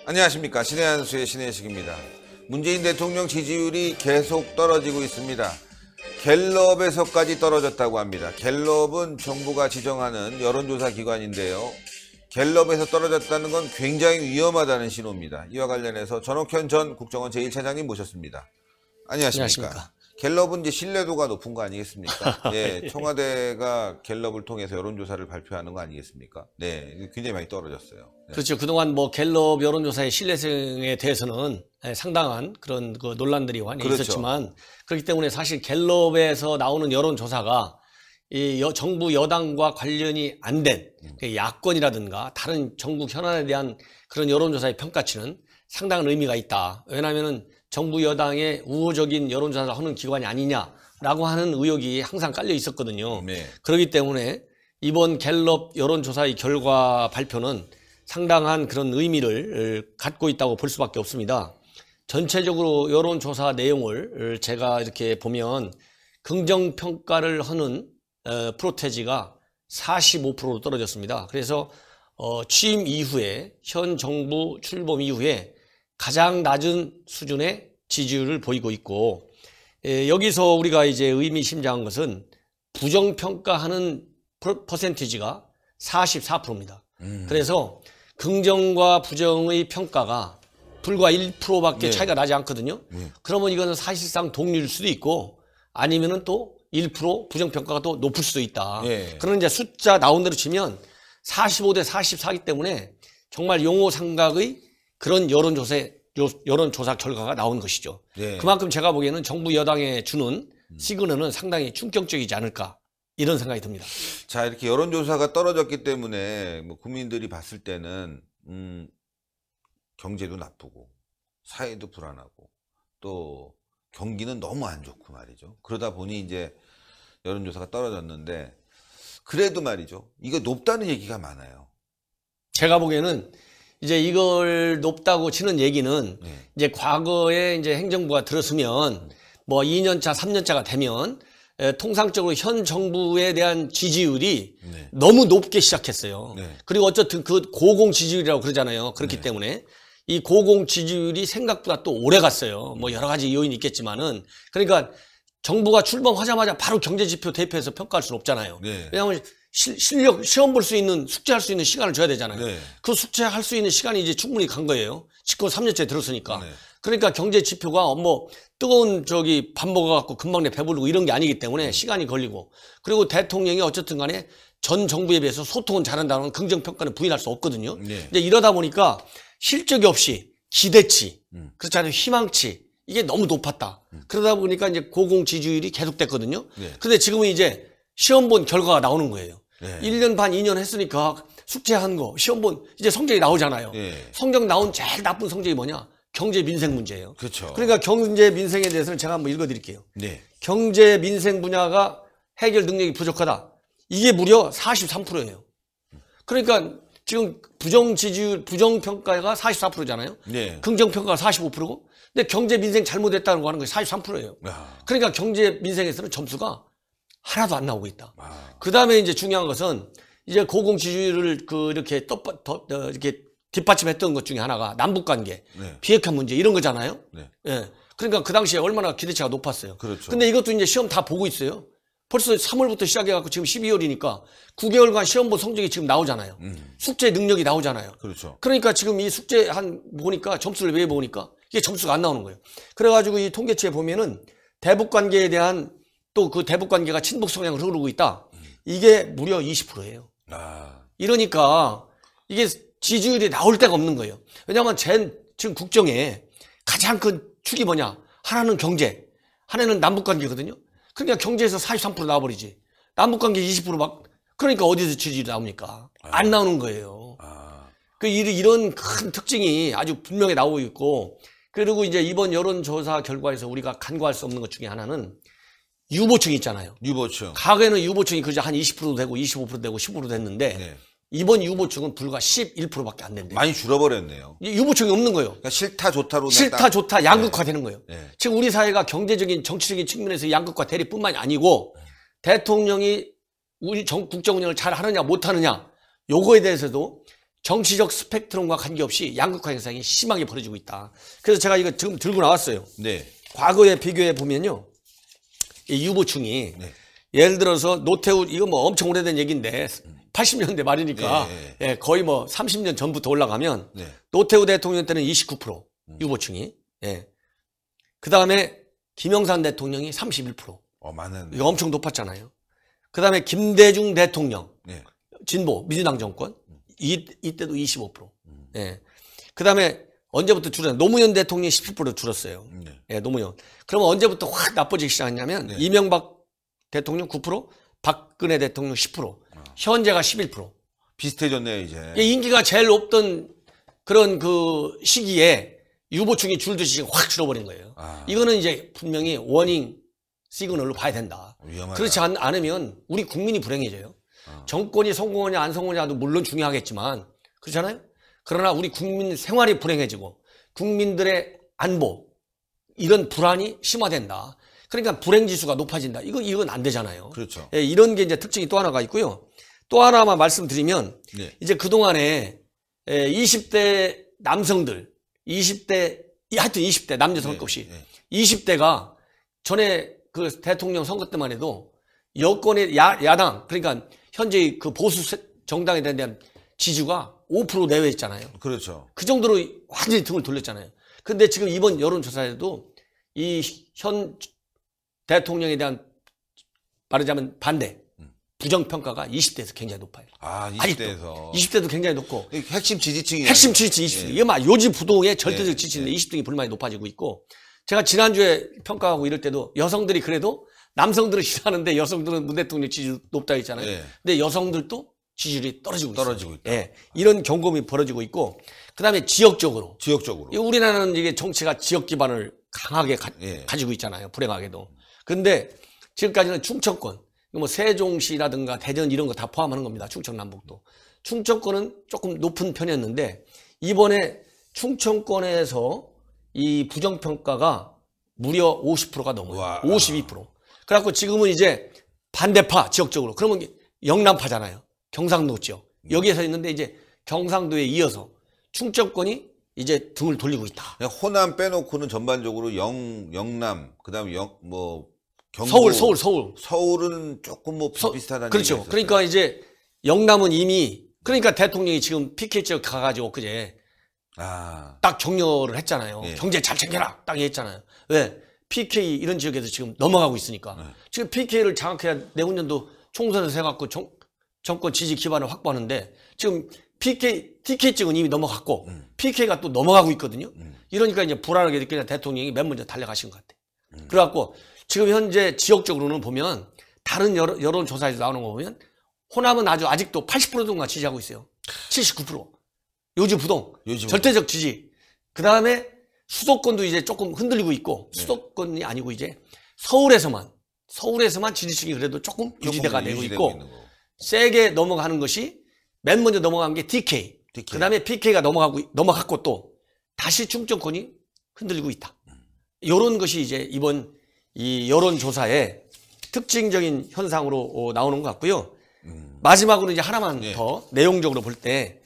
안녕하십니까. 신의 한수의 신혜식입니다. 문재인 대통령 지지율이 계속 떨어지고 있습니다. 갤럽에서까지 떨어졌다고 합니다. 갤럽은 정부가 지정하는 여론조사 기관인데요. 갤럽에서 떨어졌다는 건 굉장히 위험하다는 신호입니다. 이와 관련해서 전옥현 전 국정원 제1차장님 모셨습니다. 안녕하십니까. 갤럽은 이제 신뢰도가 높은 거 아니겠습니까? 예, 청와대가 갤럽을 통해서 여론조사를 발표하는 거 아니겠습니까? 네, 굉장히 많이 떨어졌어요. 네. 그렇죠. 그동안 뭐 갤럽 여론조사의 신뢰성에 대해서는 상당한 그런 그 논란들이 많이 그렇죠. 있었지만, 그렇기 때문에 사실 갤럽에서 나오는 여론조사가 이 정부 여당과 관련이 안 된 야권이라든가 다른 정부 현안에 대한 그런 여론조사의 평가치는 상당한 의미가 있다. 왜냐하면은 정부 여당의 우호적인 여론조사를 하는 기관이 아니냐라고 하는 의혹이 항상 깔려 있었거든요. 네. 그렇기 때문에 이번 갤럽 여론조사의 결과 발표는 상당한 그런 의미를 갖고 있다고 볼 수밖에 없습니다. 전체적으로 여론조사 내용을 제가 이렇게 보면 긍정평가를 하는 프로테지가 45%로 떨어졌습니다. 그래서 취임 이후에, 현 정부 출범 이후에 가장 낮은 수준의 지지율을 보이고 있고, 여기서 우리가 이제 의미심장한 것은 부정평가하는 퍼센티지가 44%입니다. 그래서 긍정과 부정의 평가가 불과 1%밖에 차이가 나지 않거든요. 그러면 이거는 사실상 동률일 수도 있고, 아니면은 또 1% 부정평가가 또 높을 수도 있다. 그런 이제 숫자 나온 대로 치면 45대 44이기 때문에 정말 용호삼각의 그런 여론조사 결과가 나온 것이죠. 그만큼 제가 보기에는 정부 여당에 주는 시그널은 상당히 충격적이지 않을까, 이런 생각이 듭니다. 자, 이렇게 여론조사가 떨어졌기 때문에 뭐 국민들이 봤을 때는 경제도 나쁘고 사회도 불안하고 또 경기는 너무 안 좋고 말이죠. 그러다 보니 이제 여론조사가 떨어졌는데, 그래도 말이죠, 이거 높다는 얘기가 많아요. 제가 보기에는 이제 이걸 높다고 치는 얘기는 이제 과거에 이제 행정부가 들었으면 뭐 2년차, 3년차가 되면 통상적으로 현 정부에 대한 지지율이 너무 높게 시작했어요. 그리고 어쨌든 그 고공 지지율이라고 그러잖아요. 그렇기 때문에 이 고공 지지율이 생각보다 또 오래 갔어요. 뭐 여러 가지 요인이 있겠지만은, 그러니까 정부가 출범하자마자 바로 경제지표 대표해서 평가할 수는 없잖아요. 왜냐하면 시험 볼 수 있는, 숙제할 수 있는 시간을 줘야 되잖아요. 그 숙제할 수 있는 시간이 이제 충분히 간 거예요. 집권 3년째 들었으니까. 그러니까 경제 지표가 뭐 뜨거운 밥 먹어갖고 금방 내 배부르고 이런 게 아니기 때문에 시간이 걸리고, 그리고 대통령이 어쨌든 간에 전 정부에 비해서 소통은 잘한다는 긍정평가는 부인할 수 없거든요. 이제 이러다 보니까 실적이 없이 기대치, 그렇지 않아요, 희망치, 이게 너무 높았다. 그러다 보니까 이제 고공 지지율이 계속됐거든요. 근데 지금은 이제 시험 본 결과가 나오는 거예요. 1년 반, 2년 했으니까 숙제한 거, 시험 본 이제 성적이 나오잖아요. 성적 나온 제일 나쁜 성적이 뭐냐? 경제 민생 문제예요. 그렇죠. 그러니까 경제 민생에 대해서는 제가 한번 읽어드릴게요. 경제 민생 분야가 해결 능력이 부족하다. 이게 무려 43%예요. 그러니까 지금 부정 지지율, 부정 평가가 44%잖아요. 긍정 평가가 45%고, 근데 경제 민생 잘못했다는 거 하는 것이 43%예요. 그러니까 경제 민생에서는 점수가 하나도 안 나오고 있다. 그 다음에 이제 중요한 것은 이제 고공 지지율을 이렇게 이렇게 뒷받침했던 것 중에 하나가 남북 관계, 비핵화 문제 이런 거잖아요. 그러니까 그 당시에 얼마나 기대치가 높았어요. 근데 이것도 이제 시험 다 보고 있어요. 벌써 3월부터 시작해갖고 지금 12월이니까 9개월간 시험 본 성적이 지금 나오잖아요. 숙제 능력이 나오잖아요. 그러니까 지금 이 숙제 보니까 점수를 왜 보니까 이게 점수가 안 나오는 거예요. 그래가지고 이 통계치에 보면은 대북 관계에 대한, 또 그 대북 관계가 친북 성향을 흐르고 있다. 이게 무려 20%예요. 이러니까 이게 지지율이 나올 데가 없는 거예요. 왜냐하면 지금 국정에 가장 큰 축이 뭐냐? 하나는 경제, 하나는 남북 관계거든요. 그러니까 경제에서 43% 나와버리지. 남북관계 20% 막, 그러니까 어디서 지지율이 나옵니까? 안 나오는 거예요. 이런 큰 특징이 아주 분명히 나오고 있고, 그리고 이제 이번 여론조사 결과에서 우리가 간과할 수 없는 것 중에 하나는 유보층이 있잖아요. 유보층. 과거에는 유보층이 그저 한 20% 되고 25% 되고 10% 됐는데 이번 유보층은 불과 11%밖에 안 된대요. 많이 줄어버렸네요. 유보층이 없는 거예요. 그러니까 싫다 좋다로 그냥 싫다 딱- 좋다 양극화되는 거예요. 네. 지금 우리 사회가 경제적인 정치적인 측면에서 양극화 대립뿐만이 아니고 대통령이 우리 국정 운영을 잘 하느냐 못하느냐 요거에 대해서도 정치적 스펙트럼과 관계없이 양극화 현상이 심하게 벌어지고 있다. 그래서 제가 이거 지금 들고 나왔어요. 네. 과거에 비교해 보면요, 이 유보층이 네. 예를 들어서 노태우 이거 뭐 엄청 오래된 얘기인데 80년대 말이니까 네. 예, 거의 뭐 30년 전부터 올라가면 네. 노태우 대통령 때는 29% 유보층이, 예. 그 다음에 김영삼 대통령이 31%. 많은. 이거 엄청 높았잖아요. 그 다음에 김대중 대통령, 네. 진보, 민주당 정권, 이때도 25%. 예. 그 다음에 언제부터 줄었냐. 노무현 대통령이 17% 줄었어요. 네. 예, 노무현. 그러면 언제부터 확 나빠지기 시작했냐면, 네. 이명박 대통령 9%, 박근혜 대통령 10%, 현재가 11%. 비슷해졌네요 이제. 이게 인기가 제일 높던 그런 그 시기에 유보층이 줄듯이 지금 확 줄어버린 거예요. 이거는 이제 분명히 워닝 시그널로 봐야 된다. 위험하다. 그렇지 않으면 우리 국민이 불행해져요. 정권이 성공하냐 안 성공하냐도 물론 중요하겠지만, 그렇잖아요. 그러나 우리 국민 생활이 불행해지고 국민들의 안보 이런 불안이 심화된다. 그러니까 불행 지수가 높아진다. 이건 안 되잖아요. 그렇죠. 예, 이런 게 이제 특징이 또 하나가 있고요. 또 하나만 말씀드리면, 네. 이제 그동안에 20대 남성들, 20대 하여튼 20대 남녀 상관없이 네. 20대가 전에 그 대통령 선거 때만 해도 여권의 야당, 그러니까 현재 그 보수 정당에 대한 지지가 5% 내외였잖아요. 그렇죠. 그 정도로 완전히 등을 돌렸잖아요. 근데 지금 이번 여론조사에도 이 현 대통령에 대한 말하자면 반대, 부정평가가 20대에서 굉장히 높아요. 20대에서. 20대도 굉장히 높고. 핵심 지지층이. 핵심 지지층 20대. 예. 이게 막 요지부동의 절대적 예. 지지인데 20등이 불만이 높아지고 있고. 제가 지난주에 평가하고 이럴 때도 여성들이 그래도 남성들은 싫어하는데 여성들은 문 대통령 지지 높다 했잖아요. 예. 근데 여성들도 지지율이 떨어지고 떨어지고 있어요. 있다. 예. 이런 경험이 벌어지고 있고. 그 다음에 지역적으로. 지역적으로. 우리나라는 이게 정치가 지역 기반을 강하게 예. 가지고 있잖아요. 불행하게도. 근데 지금까지는 충청권, 뭐 세종시라든가 대전 이런 거 다 포함하는 겁니다. 충청 남북도. 충청권은 조금 높은 편이었는데 이번에 충청권에서 이 부정평가가 무려 50%가 넘어요. 와. 52%. 그래갖고 지금은 이제 반대파 지역적으로. 그러면 영남파잖아요. 경상도 지역. 여기에서 있는데 이제 경상도에 이어서 충청권이 이제 등을 돌리고 있다. 그냥 호남 빼놓고는 전반적으로 영남, 그다음에 경북, 서울은 조금 뭐 비슷하다는 그렇죠. 얘기가 있었어요. 그러니까 이제 영남은 이미 그러니까 대통령이 지금 PK 지역 가가지고 그제 딱 격려를 했잖아요. 예. 경제 잘 챙겨라 딱 했잖아요. 왜? PK 이런 지역에서 지금 넘어가고 있으니까. 네. 지금 PK를 장악해야 내후년도 총선에서 해갖고 정권 지지 기반을 확보하는데 지금 TK 찍은 이미 넘어갔고 PK가 또 넘어가고 있거든요. 이러니까 이제 불안하게 느끼는 대통령이 맨 먼저 달려가신 것 같아요. 그래갖고 지금 현재 지역적으로는 보면 다른 여론조사에서 나오는 거 보면 호남은 아직도 80% 정도가 지지하고 있어요. 79%. 요지부동. 절대적 지지. 그 다음에 수도권도 이제 조금 흔들리고 있고 수도권이 아니고 이제 서울에서만 지지층이 그래도 조금 유지가 되고 있고 세게 넘어가는 것이 맨 먼저 넘어간 게 DK. 그 다음에 PK가 넘어갔고 또 다시 충청권이 흔들리고 있다. 이런 것이 이제 이번 이 여론조사의 특징적인 현상으로 나오는 것 같고요. 마지막으로 이제 하나만 더 내용적으로 볼 때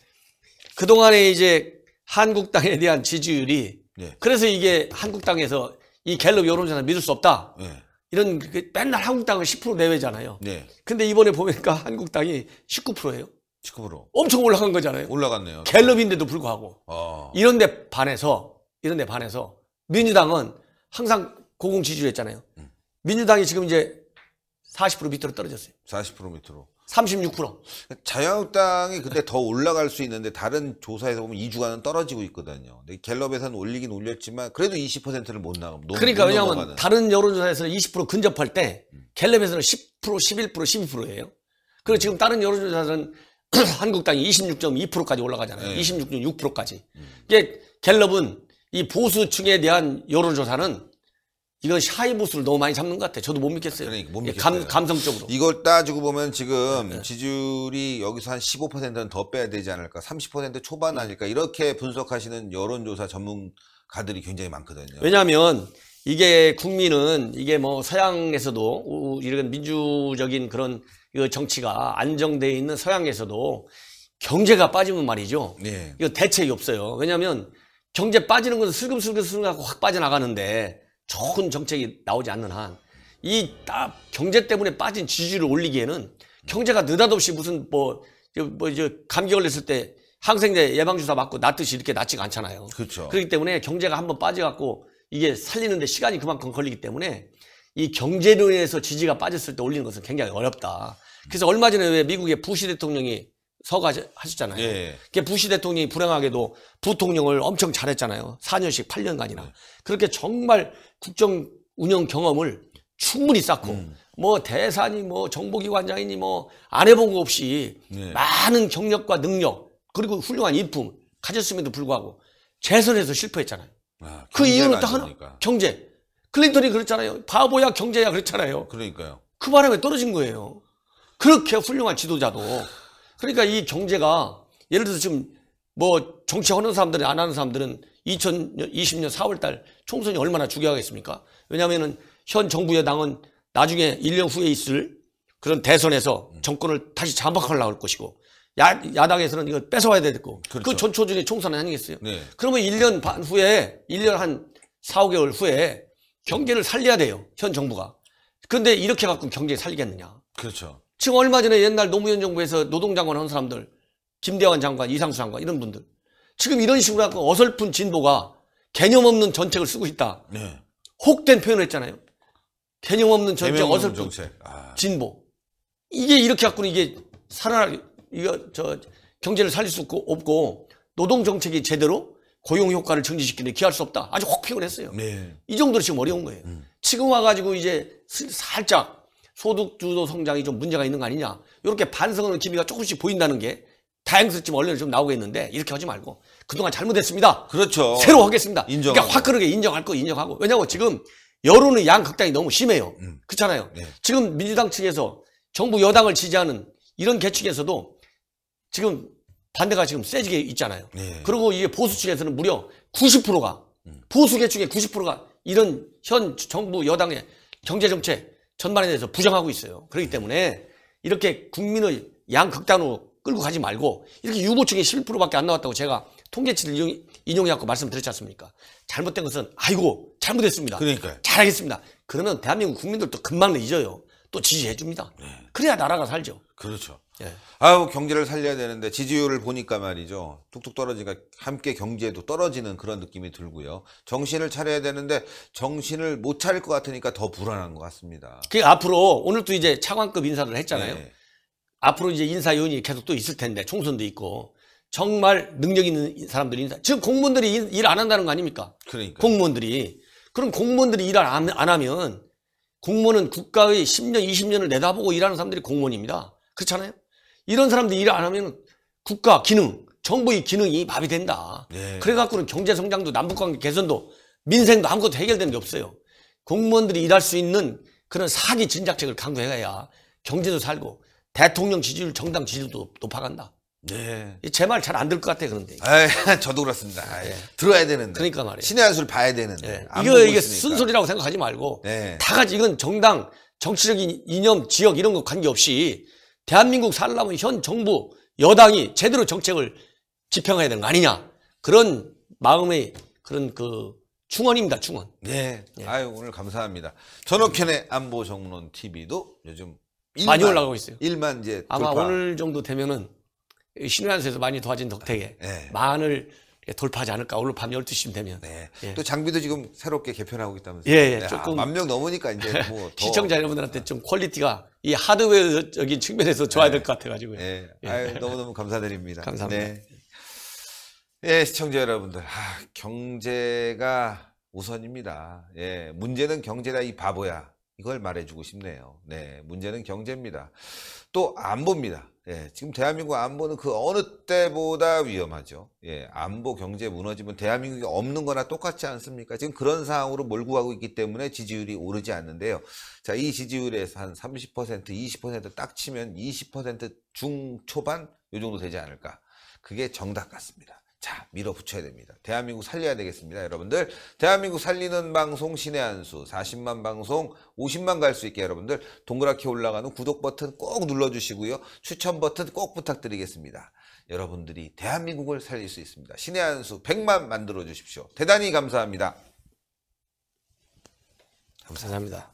그동안에 이제 한국당에 대한 지지율이 그래서 이게 한국당에서 이 갤럽 여론조사 믿을 수 없다. 이런 맨날 한국당은 10% 내외잖아요. 근데 이번에 보니까 한국당이 19%예요. 19%. 엄청 올라간 거잖아요. 올라갔네요. 갤럽인데도 불구하고. 이런 데 반해서 민주당은 항상 고공 지지율했잖아요. 민주당이 지금 이제 40% 밑으로 떨어졌어요. 40% 밑으로. 36%. 자유한국당이 근데 더 올라갈 수 있는데 다른 조사에서 보면 2주간은 떨어지고 있거든요. 근데 갤럽에서는 올리긴 올렸지만 그래도 20%를 못 나가면 그러니까 왜냐하면 다른 여론조사에서는 20% 근접할 때 갤럽에서는 10%, 11%, 12%예요. 그리고 지금 다른 여론조사는 한국당이 26.2%까지 올라가잖아요. 26.6%까지. 이게 갤럽은 이 보수층에 대한 여론조사는 이건 샤이보스를 너무 많이 잡는 것 같아. 저도 못 믿겠어요. 그러니까 못 믿겠어요. 감성적으로. 이걸 따지고 보면 지금 지지율이 여기서 한 15%는 더 빼야 되지 않을까, 30% 초반 아닐까, 이렇게 분석하시는 여론조사 전문가들이 굉장히 많거든요. 왜냐하면 이게 국민은 이게 뭐 서양에서도 이런 민주적인 그런 정치가 안정되어 있는 서양에서도 경제가 빠지면 말이죠. 네. 이거 대책이 없어요. 왜냐하면 경제 빠지는 것은 슬금슬금 하고 확 빠져나가는데 좋은 정책이 나오지 않는 한 이 경제 때문에 빠진 지지율을 올리기에는 경제가 느닷없이 무슨 감기 걸렸을 때 항생제 예방주사 맞고 낫듯이 이렇게 낫지가 않잖아요. 그렇죠. 그렇기 때문에 경제가 한번 빠져갖고 이게 살리는데 시간이 그만큼 걸리기 때문에 이 경제로 인해서 지지가 빠졌을 때 올리는 것은 굉장히 어렵다. 그래서 얼마 전에 왜 미국의 부시 대통령이 서거하셨잖아요. 예. 부시 대통령이 불행하게도 부통령을 엄청 잘했잖아요. 4년씩 8년간이나. 그렇게 정말 국정 운영 경험을 충분히 쌓고 뭐 대사니 뭐 정보기관장이니 뭐 안 해본 거 없이 많은 경력과 능력 그리고 훌륭한 인품 가졌음에도 불구하고 재선에서 실패했잖아요. 그 이유는 딱 하나, 경제. 클린턴이 그랬잖아요. 바보야 경제야 그랬잖아요. 그러니까요. 그 바람에 떨어진 거예요. 그렇게 훌륭한 지도자도. 그러니까 이 경제가 예를 들어서 지금 뭐 정치하는 사람들이 안 하는 사람들은 2020년 4월달 총선이 얼마나 중요하겠습니까? 왜냐하면은 현 정부 여당은 나중에 1년 후에 있을 그런 대선에서 정권을 다시 장악하려고 할 것이고 야당에서는 이걸 뺏어와야 되고 그렇죠. 그 전초전에 총선을 아니겠어요? 네. 그러면 1년 반 후에 1년 한 4, 5개월 후에 경제를 살려야 돼요. 현 정부가. 그런데 이렇게 갖고 경제 살리겠느냐. 그렇죠. 지금 얼마 전에 옛날 노무현 정부에서 노동장관 한 사람들 김대환 장관, 이상수 장관 이런 분들 지금 이런 식으로 갖고 어설픈 진보가 개념 없는 정책을 쓰고 있다. 네. 혹된 표현을 했잖아요. 개념 없는 정책, 어설픈 정책. 진보. 이게 이렇게 갖고는 이게 경제를 살릴 수 없고 노동 정책이 제대로 고용 효과를 증진시키는데 기할 수 없다. 아주 혹 피곤했어요. 네. 이 정도로 지금 어려운 거예요. 지금 와가지고 이제 살짝 소득주도 성장이 좀 문제가 있는 거 아니냐. 이렇게 반성하는 기미가 조금씩 보인다는 게 다행스럽지만 언론에 좀 나오고 있는데 이렇게 하지 말고 그동안 잘못했습니다. 그렇죠. 새로 하겠습니다. 인정하고. 그러니까 화끈하게 인정할 거 인정하고. 왜냐하면 지금 여론의 양극단이 너무 심해요. 그렇잖아요. 네. 지금 민주당 측에서 정부 여당을 지지하는 이런 계층에서도 지금 반대가 지금 세지게 있잖아요. 네. 그리고 이게 보수 측에서는 무려 90%가 보수 계층의 90%가 이런 현 정부 여당의 경제정책 전반에 대해서 부정하고 있어요. 그렇기 때문에 이렇게 국민의 양극단으로 끌고 가지 말고 이렇게 유보층이 11%밖에 안 나왔다고 제가 통계치를 인용해갖고 말씀드렸지 않습니까? 잘못된 것은 아이고 잘못했습니다. 그러니까요. 잘하겠습니다. 그러면 대한민국 국민들도 금방 잊어요. 또 지지해 줍니다. 그래야 나라가 살죠. 그렇죠. 예. 아유, 경제를 살려야 되는데 지지율을 보니까 말이죠. 뚝뚝 떨어지니까 함께 경제도 떨어지는 그런 느낌이 들고요. 정신을 차려야 되는데 정신을 못 차릴 것 같으니까 더 불안한 것 같습니다. 그 앞으로 오늘 또 이제 차관급 인사를 했잖아요. 네. 앞으로 이제 인사위원이 계속 또 있을 텐데 총선도 있고 정말 능력 있는 사람들이 인사. 지금 공무원들이 일 안 한다는 거 아닙니까? 그러니까. 공무원들이. 그럼 공무원들이 일 안 하면 공무원은 국가의 10년, 20년을 내다보고 일하는 사람들이 공무원입니다. 그렇잖아요? 이런 사람들이 일 안 하면 국가 기능, 정부의 기능이 마비된다. 네. 그래갖고는 경제 성장도 남북관계 개선도 민생도 아무것도 해결되는 게 없어요. 공무원들이 일할 수 있는 그런 사기 진작책을 강구해야 경제도 살고 대통령 지지율, 정당 지지율도 높아간다. 네. 제 말 잘 안 들 것 같아 그런데. 저도 그렇습니다. 들어야 되는데. 그러니까 말이에요. 신의 한 수를 봐야 되는데. 안 이게 보고 이게 있으니까. 쓴소리라고 생각하지 말고 네. 다 같이 이건 정당, 정치적인 이념, 지역 이런 거 관계없이 대한민국 살려면 현 정부 여당이 제대로 정책을 지평해야 되는 거 아니냐. 그런 마음의 그런 그 충원입니다. 충원. 네. 아유, 오늘 감사합니다. 전옥현의 안보정론 TV도 요즘 많이 올라가고 있어요. 1만 이제 아마 돌파. 오늘 정도 되면은 신의한수에서 많이 도와진 덕택에 네. 만을 돌파하지 않을까. 오늘 밤 12시쯤 되면. 네. 예. 또 장비도 지금 새롭게 개편하고 있다면서요. 예, 네. 조금 10,000명 넘으니까 이제 뭐 더. 시청자 여러분들한테 좀 퀄리티가 이 하드웨어적인 측면에서 좋아야 될 것 같아가지고요. 네. 아유, 너무너무 감사드립니다. 감사합니다. 네. 예, 시청자 여러분들. 경제가 우선입니다. 예, 문제는 경제다 이 바보야. 이걸 말해주고 싶네요. 네, 문제는 경제입니다. 또 안보입니다. 예, 지금 대한민국 안보는 그 어느 때보다 위험하죠. 예, 안보 경제 무너지면 대한민국이 없는 거나 똑같지 않습니까? 지금 그런 상황으로 몰고 가고 있기 때문에 지지율이 오르지 않는데요. 자, 이 지지율에서 한 30%, 20%딱 치면 20% 중초반 요 정도 되지 않을까. 그게 정답 같습니다. 자, 밀어붙여야 됩니다. 대한민국 살려야 되겠습니다. 여러분들, 대한민국 살리는 방송 신의 한수 40만 방송 50만 갈 수 있게 여러분들 동그랗게 올라가는 구독 버튼 꼭 눌러주시고요. 추천 버튼 꼭 부탁드리겠습니다. 여러분들이 대한민국을 살릴 수 있습니다. 신의 한수 100만 만들어 주십시오. 대단히 감사합니다. 감사합니다.